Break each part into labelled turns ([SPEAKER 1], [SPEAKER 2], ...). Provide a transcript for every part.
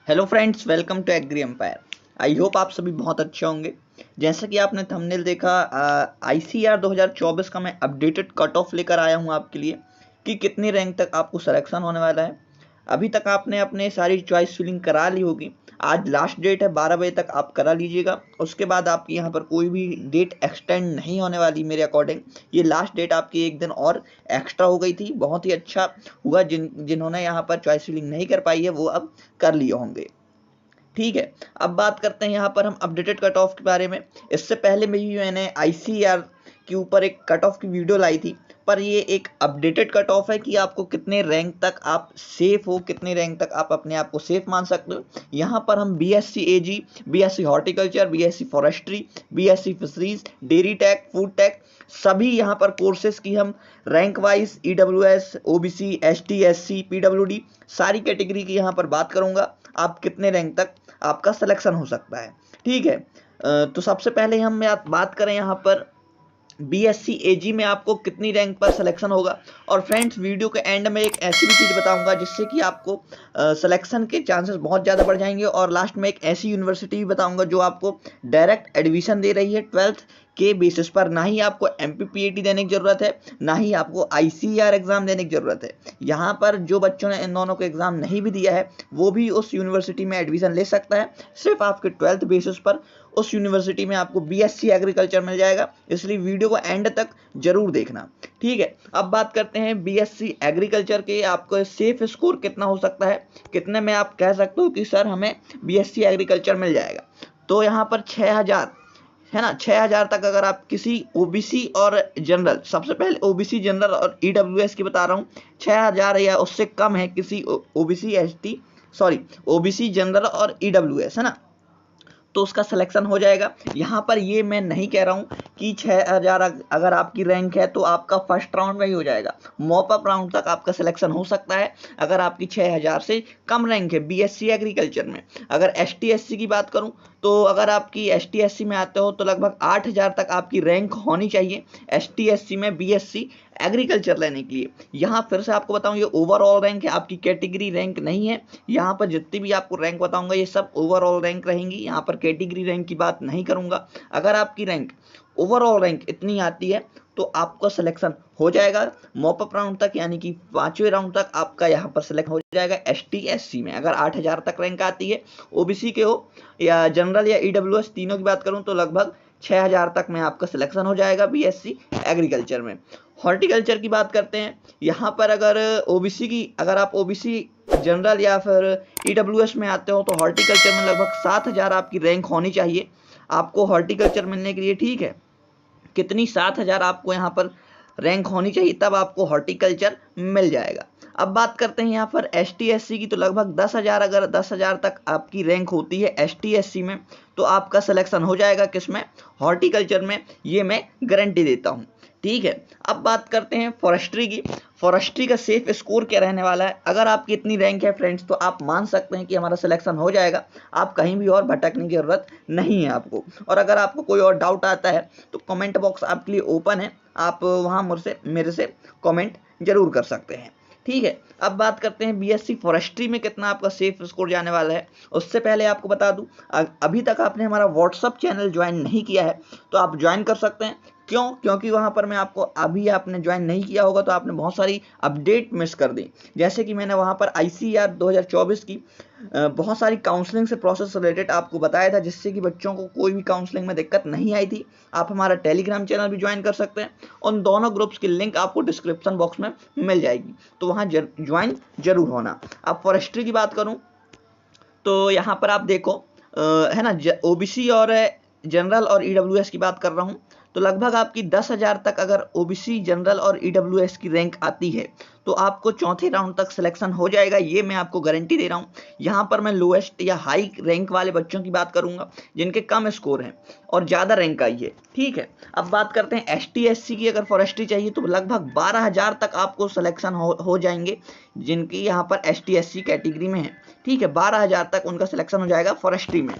[SPEAKER 1] Hello friends, welcome to Agri Empire. I hope आप सभी बहुत अच्छे होंगे। जैसा कि आपने थंबनेल देखा, आईसीआर 2024 का मैं अपडेटेड कट ऑफ लेकर आया हूं आपके लिए कि कितनी रैंक तक आपको सिलेक्शन होने वाला है। अभी तक आपने अपने सारी चॉइस फिलिंग करा ली होगी। आज लास्ट डेट है, 12 बजे तक आप करा लीजिएगा। उसके बाद आपकी यहाँ पर कोई भी डेट एक्सटेंड नहीं होने वाली मेरे अकॉर्डिंग। ये लास्ट डेट आपकी एक दिन और एक्स्ट्रा हो गई थी। बहुत ही अच्छा हुआ जिन्होंने यहाँ पर चॉइस फिलिंग नहीं कर पाई है वो अब कर लिए होंगे। ठीक है, अब बात करते हैं यहाँ पर हम अपडेटेड कट ऑफ के बारे में। इससे पहले में भी मैंने आईसीआर के ऊपर एक कट ऑफ की वीडियो लाई थी, पर ये एक अपडेटेड कट ऑफ है कि आपको कितने रैंक तक आप सेफ हो, कितने रैंक तक आप अपने आप को सेफ मान सकते हो। यहाँ पर हम BSc Ag, BSc horticulture, BSc forestry, BSc fisheries, dairy tech, food tech, सभी यहाँ पर कोर्सेज की हम rank wise EWS, OBC, ST, SC, PWD सारी कैटेगरी की यहाँ पर बात करूंगा। आप कितने रैंक तक आपका सिलेक्शन हो सकता है। ठीक है, तो सबसे पहले हम बात करें यहाँ पर बीएससी एजी में आपको कितनी रैंक पर सिलेक्शन होगा। और फ्रेंड्स, वीडियो के एंड में एक ऐसी भी चीज़ बताऊंगा जिससे कि आपको सिलेक्शन के चांसेस बहुत ज़्यादा बढ़ जाएंगे। और लास्ट में एक ऐसी यूनिवर्सिटी भी बताऊंगा जो आपको डायरेक्ट एडमिशन दे रही है 12th के बेसिस पर। ना ही आपको एमपीपीएटी देने की ज़रूरत है, ना ही आपको आईसीआर एग्ज़ाम देने की ज़रूरत है। यहाँ पर जो बच्चों ने इन दोनों को एग्ज़ाम नहीं भी दिया है वो भी उस यूनिवर्सिटी में एडमिशन ले सकता है। सिर्फ आपके 12th बेसिस पर उस यूनिवर्सिटी में आपको बीएससी एग्रीकल्चर मिल जाएगा। इसलिए वीडियो को एंड तक जरूर देखना। ठीक है, अब बात करते हैं बीएससी एग्रीकल्चर के आपको सेफ स्कोर कितना हो सकता है, कितने में आप कह सकते हो कि सर हमें बीएससी एग्रीकल्चर मिल जाएगा। तो यहाँ पर 6000 है ना, 6000 तक अगर आप किसी ओबीसी और जनरल, सबसे पहले ओबीसी जनरल और ईडब्ल्यूएस की बता रहा हूँ, 6000 या उससे कम है किसी OBC ST, sorry OBC general और ईडब्ल्यूएस, है ना, तो उसका सिलेक्शन हो जाएगा। यहाँ पर ये मैं नहीं कह रहा हूँ कि 6000 अगर आपकी रैंक है तो आपका फर्स्ट राउंड में ही हो जाएगा। मॉप अप राउंड तक आपका सिलेक्शन हो सकता है अगर आपकी 6000 से कम रैंक है बीएससी एग्रीकल्चर में। अगर एसटी एससी की बात करूँ तो अगर आपकी एसटी एससी में आते हो तो लगभग 8000 तक आपकी रैंक होनी चाहिए एसटी एससी में बीएससी एग्रीकल्चर लेने के लिए। यहाँ फिर से आपको बताऊँ, ये ओवरऑल रैंक है, आपकी कैटेगरी रैंक नहीं है। यहाँ पर जितनी भी आपको रैंक बताऊंगा ये सब ओवरऑल रैंक रहेंगी, यहाँ पर कैटेगरी रैंक की बात नहीं करूंगा। अगर आपकी रैंक ओवरऑल रैंक इतनी आती है तो आपका सिलेक्शन हो जाएगा मॉप अप राउंड तक, यानी कि 5वें राउंड तक आपका यहाँ पर सिलेक्ट हो जाएगा एसटी एससी में। अगर 8000 तक रैंक आती है, ओबीसी के हो या जनरल या ईडब्ल्यूएस तीनों की बात करूँ तो लगभग 6000 तक में आपका सिलेक्शन हो जाएगा बीएससी एग्रीकल्चर में। हॉर्टिकल्चर की बात करते हैं, यहाँ पर अगर ओबीसी की, अगर आप ओबीसी जनरल या फिर ईडब्ल्यूएस में आते हो तो हॉर्टिकल्चर में लगभग 7000 आपकी रैंक होनी चाहिए आपको हॉर्टिकल्चर मिलने के लिए। ठीक है, कितनी, 7000 आपको यहाँ पर रैंक होनी चाहिए, तब आपको हॉर्टिकल्चर मिल जाएगा। अब बात करते हैं यहाँ पर एस टी एस सी की, तो लगभग 10,000, अगर 10,000 तक आपकी रैंक होती है एस टी एस सी में तो आपका सिलेक्शन हो जाएगा किसमें, हॉर्टिकल्चर में। ये मैं गारंटी देता हूँ। ठीक है, अब बात करते हैं फॉरेस्ट्री की। फॉरेस्ट्री का सेफ स्कोर क्या रहने वाला है। अगर आपकी इतनी रैंक है फ्रेंड्स तो आप मान सकते हैं कि हमारा सिलेक्शन हो जाएगा। आप कहीं भी और भटकने की जरूरत नहीं है आपको। और अगर आपको कोई और डाउट आता है तो कमेंट बॉक्स आपके लिए ओपन है, आप वहाँ मेरे से कमेंट जरूर कर सकते हैं। ठीक है, अब बात करते हैं बीएससी फॉरेस्ट्री में कितना आपका सेफ स्कोर जाने वाला है। उससे पहले आपको बता दूं, अभी तक आपने हमारा व्हाट्सअप चैनल ज्वाइन नहीं किया है तो आप ज्वाइन कर सकते हैं। क्यों? क्योंकि वहाँ पर मैं आपको, अभी आपने ज्वाइन नहीं किया होगा तो आपने बहुत सारी अपडेट मिस कर दी। जैसे कि मैंने वहाँ पर आईसीआर 2024 की बहुत सारी काउंसलिंग से प्रोसेस रिलेटेड आपको बताया था, जिससे कि बच्चों को कोई भी काउंसलिंग में दिक्कत नहीं आई थी। आप हमारा टेलीग्राम चैनल भी ज्वाइन कर सकते हैं। उन दोनों ग्रुप्स की लिंक आपको डिस्क्रिप्शन बॉक्स में मिल जाएगी, तो वहाँ ज्वाइन जरूर होना। अब फॉरेस्ट्री की बात करूँ तो यहाँ पर आप देखो, है ना, ओबीसी और जनरल और ईडब्ल्यूएस की बात कर रहा हूँ, तो लगभग आपकी 10,000 तक अगर ओबीसी जनरल और ईडब्ल्यूएस की रैंक आती है तो आपको चौथे राउंड तक सिलेक्शन हो जाएगा। ये मैं आपको गारंटी दे रहा हूँ। यहाँ पर मैं लोएस्ट या हाई रैंक वाले बच्चों की बात करूँगा जिनके कम स्कोर हैं और ज़्यादा रैंक आई है। ठीक है, अब बात करते हैं एस टी एस सी की। अगर फॉरेस्ट्री चाहिए तो लगभग 12,000 तक आपको सिलेक्शन हो जाएंगे जिनकी यहाँ पर S T S C category में है। ठीक है, 12,000 तक उनका सिलेक्शन हो जाएगा फॉरेस्ट्री में।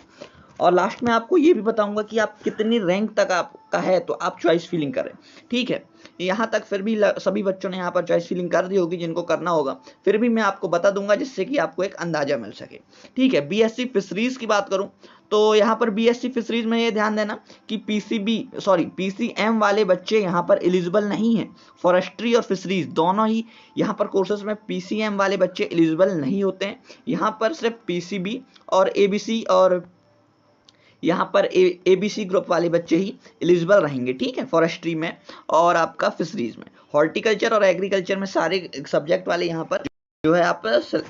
[SPEAKER 1] और लास्ट में आपको ये भी बताऊंगा कि आप कितनी रैंक तक आपका है तो आप चॉइस फिलिंग करें। ठीक है, यहाँ तक फिर भी सभी बच्चों ने यहाँ पर चॉइस फिलिंग कर दी होगी जिनको करना होगा, फिर भी मैं आपको बता दूंगा जिससे कि आपको एक अंदाजा मिल सके। ठीक है, बीएससी फिशरीज की बात करूं तो यहाँ पर बीएससी फिशरीज में ये ध्यान देना कि पीसीएम वाले बच्चे यहाँ पर एलिजिबल नहीं हैं। फॉरेस्ट्री और फिशरीज दोनों ही यहाँ पर कोर्सेज में पीसीएम वाले बच्चे एलिजिबल नहीं होते हैं। यहाँ पर सिर्फ पीसीबी और एबीसी और यहाँ पर एबीसी ग्रुप वाले बच्चे ही एलिजिबल रहेंगे। ठीक है, फॉरेस्ट्री में और आपका फिशरीज में। हॉर्टिकल्चर और एग्रीकल्चर में सारे सब्जेक्ट वाले यहाँ पर जो है आप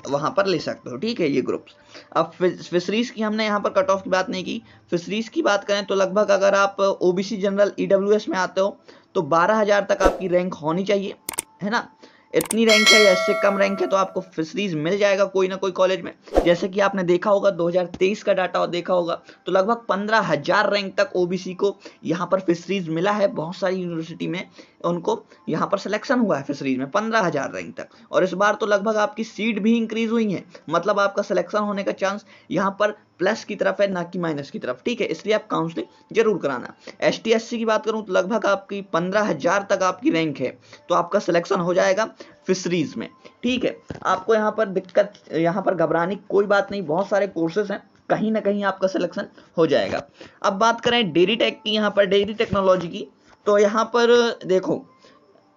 [SPEAKER 1] वहां पर ले सकते हो। ठीक है, ये ग्रुप्स। अब फिशरीज की हमने यहाँ पर कट ऑफ की बात नहीं की। फिशरीज की बात करें तो लगभग अगर आप ओबीसी जनरल ईडब्ल्यूएस में आते हो तो 12,000 तक आपकी रैंक होनी चाहिए, है ना। इतनी रैंक है या इससे कम रैंक है तो आपको फिशरीज मिल जाएगा कोई ना कोई कॉलेज में। जैसे कि आपने देखा होगा 2023 का डाटा देखा होगा तो लगभग 15,000 रैंक तक ओबीसी को यहाँ पर फिशरीज मिला है। बहुत सारी यूनिवर्सिटी में उनको यहाँ पर सिलेक्शन हुआ है फिशरीज में 15,000 रैंक तक। और इस बार तो लगभग आपकी सीट भी इंक्रीज हुई है, मतलब आपका सिलेक्शन होने का चांस यहाँ पर प्लस की तरफ है ना कि माइनस की तरफ। ठीक है, इसलिए आप काउंसलिंग जरूर कराना। एसटी एससी की बात करूं तो लगभग आपकी 15,000 तक आपकी रैंक है तो आपका सिलेक्शन हो जाएगा फिशरीज में। ठीक है, आपको यहाँ पर दिक्कत, यहाँ पर घबराने की कोई बात नहीं, बहुत सारे कोर्सेज हैं, कहीं ना कहीं आपका सिलेक्शन हो जाएगा। अब बात करें डेयरी टेक की, यहाँ पर डेयरी टेक्नोलॉजी की, तो यहाँ पर देखो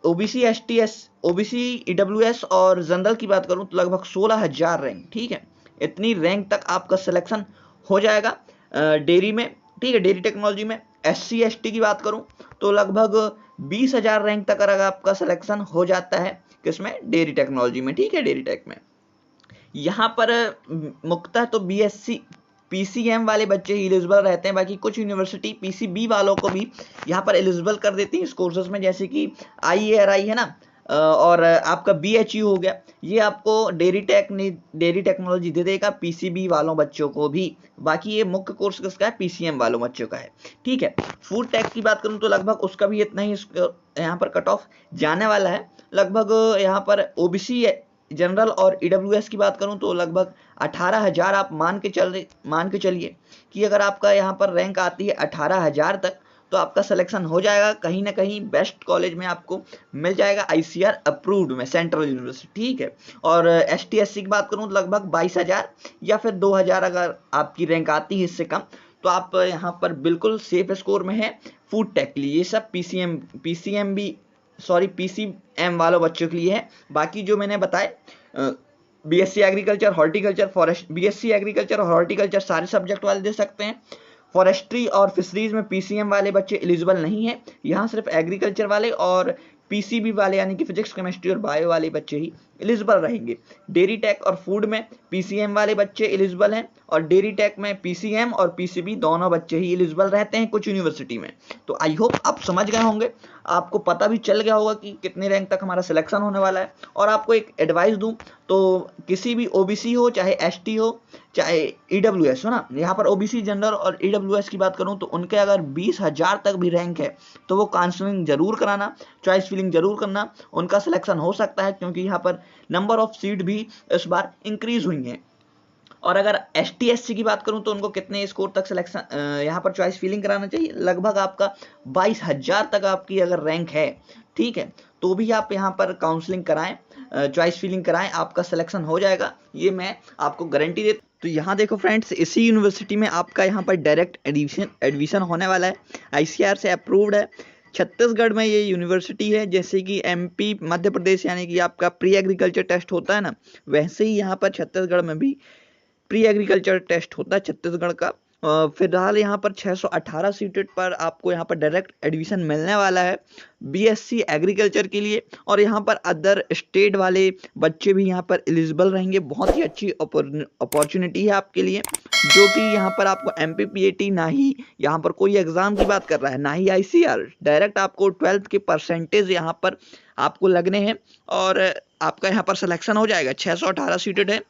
[SPEAKER 1] ओबीसी ओबीसी ईडब्ल्यूएस और जनरल की बात करूं तो लगभग 16,000 रैंक। ठीक है, इतनी रैंक तक आपका सिलेक्शन हो जाएगा डेयरी में। ठीक है, डेयरी टेक्नोलॉजी में। एससी एसटी की बात करूं तो लगभग 20,000 रैंक तक अगर आपका सिलेक्शन हो जाता है किसमें, डेयरी टेक्नोलॉजी में। ठीक है, डेयरी टेक में यहाँ पर मुख्यतः तो बीएससी पीसीएम वाले बच्चे ही एलिजिबल रहते हैं, बाकी कुछ यूनिवर्सिटी पीसीबी वालों को भी यहाँ पर एलिजिबल कर देती है इस कोर्सेज में, जैसे कि आईएआरआई है ना, और आपका बीएचयू हो गया। ये आपको डेयरी टेक्नोलॉजी दे देगा पीसीबी वालों बच्चों को भी। बाकी ये मुख्य कोर्स किसका है, पीसीएम वालों बच्चों का है। ठीक है, फूड टेक की बात करूं तो लगभग उसका भी इतना ही यहाँ पर कट ऑफ जाने वाला है। लगभग यहाँ पर ओबीसी जनरल और ईडब्ल्यूएस की बात करूं तो लगभग 18,000 आप मान के चलिए कि अगर आपका यहाँ पर रैंक आती है 18,000 तक तो आपका सिलेक्शन हो जाएगा कहीं ना कहीं बेस्ट कॉलेज में आपको मिल जाएगा, आईसीआर अप्रूव्ड में, सेंट्रल यूनिवर्सिटी। ठीक है, और एसटी एससी की बात करूं तो लगभग 22,000 या फिर 2,000 अगर आपकी रैंक आती है इससे कम तो आप यहाँ पर बिल्कुल सेफ स्कोर में है फूड टेक के लिए। ये सब पीसीएम वालों बच्चों के लिए है। बाकी जो मैंने बताए BSc agriculture, horticulture, forest, BSc agriculture और हॉर्टिकल्चर सारे सब्जेक्ट वाले दे सकते हैं। फॉरेस्ट्री और फिशरीज में पीसीएम वाले बच्चे एलिजिबल नहीं है, यहाँ सिर्फ एग्रीकल्चर वाले और पीसीबी वाले यानी कि फिजिक्स केमिस्ट्री और बायो वाले बच्चे ही एलिजिबल रहेंगे। डेयरी टेक और फूड में पीसीएम वाले बच्चे एलिजिबल हैं और डेयरी टेक में पीसीएम और पीसीबी दोनों बच्चे ही एलिजिबल रहते हैं कुछ यूनिवर्सिटी में। तो आई होप आप समझ गए होंगे, आपको पता भी चल गया होगा कि कितने रैंक तक हमारा सिलेक्शन होने वाला है। और आपको एक एडवाइस दूं तो किसी भी ओबीसी हो चाहे एसटी हो चाहे ईडब्ल्यूएस हो ना, यहाँ पर ओबीसी जनरल और ईडब्ल्यूएस की बात करूं तो उनके अगर 20,000 तक भी रैंक है तो वो काउंसलिंग जरूर कराना, चॉइस फिलिंग जरूर करना, उनका सिलेक्शन हो सकता है क्योंकि यहाँ पर नंबर ऑफ सीट भी इस बार इंक्रीज हुई हैं। और अगर एसटी एससी की बात करूं तो उनको कितने स्कोर तक सिलेक्शन यहाँ पर चॉइस फिलिंग कराना चाहिए, लगभग आपका 22,000 तक आपकी अगर रैंक है, ठीक है, तो भी आप यहाँ पर काउंसलिंग कराएं, चॉइस फिलिंग कराएं, आपका सिलेक्शन हो जाएगा, ये मैं आपको गारंटी देता हूं। तो यहाँ देखो फ्रेंड्स, इसी यूनिवर्सिटी में आपका यहाँ पर डायरेक्ट एडमिशन होने वाला है, आईसीआर से अप्रूव्ड है। छत्तीसगढ़ में ये यूनिवर्सिटी है, जैसे कि एमपी मध्य प्रदेश यानी कि आपका प्री एग्रीकल्चर टेस्ट होता है ना, वैसे ही यहाँ पर छत्तीसगढ़ में भी प्री एग्रीकल्चर टेस्ट होता है छत्तीसगढ़ का। फिलहाल यहाँ पर 618 सीटें पर आपको यहाँ पर डायरेक्ट एडमिशन मिलने वाला है बीएससी एग्रीकल्चर के लिए। और यहाँ पर अदर स्टेट वाले बच्चे भी यहाँ पर एलिजिबल रहेंगे। बहुत ही अच्छी अपॉर्चुनिटी है आपके लिए, जो कि यहाँ पर आपको एमपीपीएटी ना ही यहाँ पर कोई एग्जाम की बात कर रहा है, ना ही आईसीआर, डायरेक्ट आपको 12th के परसेंटेज यहाँ पर आपको लगने हैं और आपका यहाँ पर सिलेक्शन हो जाएगा। 618 सीटेड है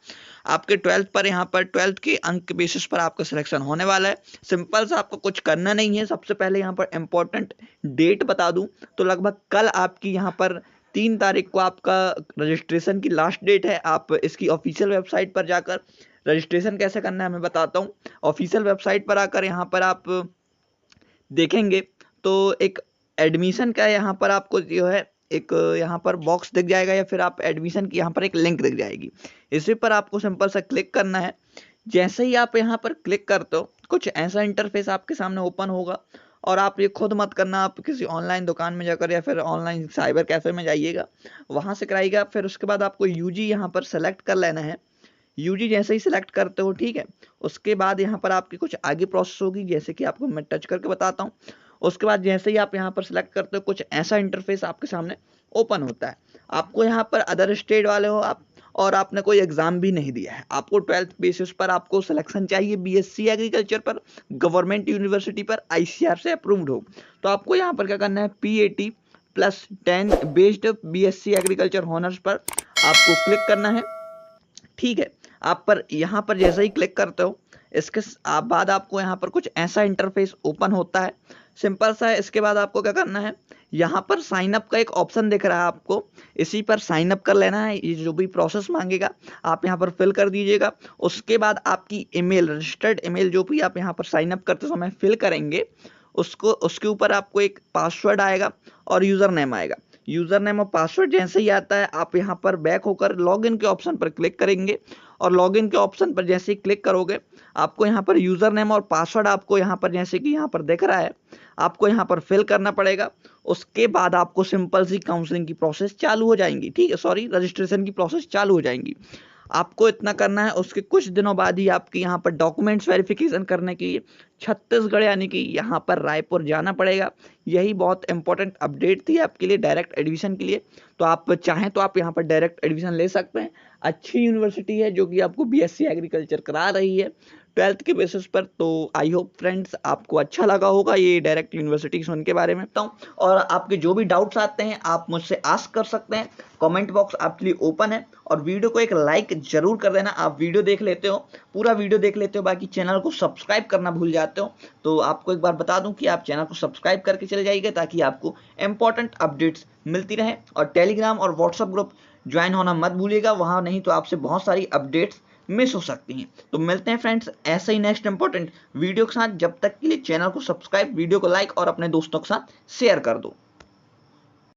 [SPEAKER 1] आपके 12th पर, यहाँ पर 12th के अंक बेसिस पर आपका सिलेक्शन होने वाला है। सिंपल सा, आपको कुछ करना नहीं है। सबसे पहले यहाँ पर इम्पोर्टेंट डेट बता दूं तो लगभग कल आपकी यहाँ पर 3 तारीख को आपका रजिस्ट्रेशन की लास्ट डेट है। आप इसकी ऑफिशियल वेबसाइट पर जाकर रजिस्ट्रेशन कैसे करना है मैं बताता हूँ। ऑफिशियल वेबसाइट पर आकर यहाँ पर आप देखेंगे तो एक एडमिशन का यहाँ पर आपको जो है एक यहाँ पर बॉक्स दिख जाएगा, या फिर आप एडमिशन की यहाँ पर एक लिंक दिख जाएगी। इसी पर आपको सिंपल सा क्लिक करना है। जैसे ही आप यहाँ पर क्लिक करते हो कुछ ऐसा इंटरफेस आपके सामने ओपन होगा, और आप ये खुद मत करना, आप किसी ऑनलाइन दुकान में जाकर या फिर ऑनलाइन साइबर कैफे में जाइएगा, वहाँ से कराइएगा। फिर उसके बाद आपको यूजी यहाँ पर सेलेक्ट कर लेना है। यूजी जैसे ही सिलेक्ट करते हो, ठीक है, उसके बाद यहाँ पर आपकी कुछ आगे प्रोसेस होगी, जैसे कि आपको मैं टच करके बताता हूँ। उसके बाद जैसे ही आप यहाँ पर सिलेक्ट करते हो कुछ ऐसा इंटरफेस आपके सामने ओपन होता है। आपको यहाँ पर अदर स्टेट वाले हो आप, और आपने कोई एग्जाम भी नहीं दिया है, आपको 12th बेसिस पर आपको सिलेक्शन चाहिए बीएससी एग्रीकल्चर पर, गवर्नमेंट यूनिवर्सिटी पर, आईसीआर से अप्रूव्ड हो, तो आपको यहाँ पर क्या करना है, PAT plus 10 based BSc agriculture honours पर आपको क्लिक करना है। ठीक है, आप पर यहाँ पर जैसे ही क्लिक करते हो इसके बाद आपको यहाँ पर कुछ ऐसा इंटरफेस ओपन होता है, सिंपल सा है। इसके बाद आपको क्या करना है, यहाँ पर साइन अप का एक ऑप्शन दिख रहा है आपको, इसी पर साइन अप कर लेना है। ये जो भी प्रोसेस मांगेगा आप यहाँ पर फिल कर दीजिएगा। उसके बाद आपकी ईमेल, रजिस्टर्ड ईमेल जो भी आप यहाँ पर साइन अप करते समय फिल करेंगे, उसके ऊपर आपको एक पासवर्ड आएगा और यूज़र नेम आएगा। यूज़र नेम और पासवर्ड जैसे ही आता है आप यहाँ पर बैक होकर लॉगिन के ऑप्शन पर क्लिक करेंगे, और लॉगिन के ऑप्शन पर जैसे ही क्लिक करोगे आपको यहाँ पर यूज़र नेम और पासवर्ड आपको यहाँ पर जैसे कि यहाँ पर दिख रहा है आपको यहाँ पर फिल करना पड़ेगा। उसके बाद आपको सिंपल सी काउंसलिंग की प्रोसेस चालू हो जाएंगी, ठीक है, सॉरी, रजिस्ट्रेशन की प्रोसेस चालू हो जाएंगी। आपको इतना करना है। उसके कुछ दिनों बाद ही आपके यहाँ पर डॉक्यूमेंट्स वेरिफिकेशन करने के लिए छत्तीसगढ़ यानी कि यहाँ पर रायपुर जाना पड़ेगा। यही बहुत इंपॉर्टेंट अपडेट थी आपके लिए डायरेक्ट एडमिशन के लिए। तो आप चाहें तो आप यहाँ पर डायरेक्ट एडमिशन ले सकते हैं। अच्छी यूनिवर्सिटी है जो कि आपको बीएससी एग्रीकल्चर करा रही है 12th के बेसिस पर। तो आई होप फ्रेंड्स आपको अच्छा लगा होगा ये डायरेक्ट यूनिवर्सिटी सुन के बारे में बताऊँ। और आपके जो भी डाउट्स आते हैं आप मुझसे आस्क कर सकते हैं, कमेंट बॉक्स आपके लिए ओपन है। और वीडियो को एक लाइक जरूर कर देना। आप वीडियो देख लेते हो, पूरा वीडियो देख लेते हो, बाकी चैनल को सब्सक्राइब करना भूल जाते हो, तो आपको एक बार बता दूं कि आप चैनल को सब्सक्राइब करके चले जाइए ताकि आपको इंपॉर्टेंट अपडेट्स मिलती रहे। और टेलीग्राम और व्हाट्सएप ग्रुप ज्वाइन होना मत भूलिएगा, वहां नहीं तो आपसे बहुत सारी अपडेट्स मिस हो सकती हैं। तो मिलते हैं फ्रेंड्स ऐसे ही नेक्स्ट इंपॉर्टेंट वीडियो के साथ। जब तक के लिए चैनल को सब्सक्राइब, वीडियो को लाइक और अपने दोस्तों के साथ शेयर कर दो।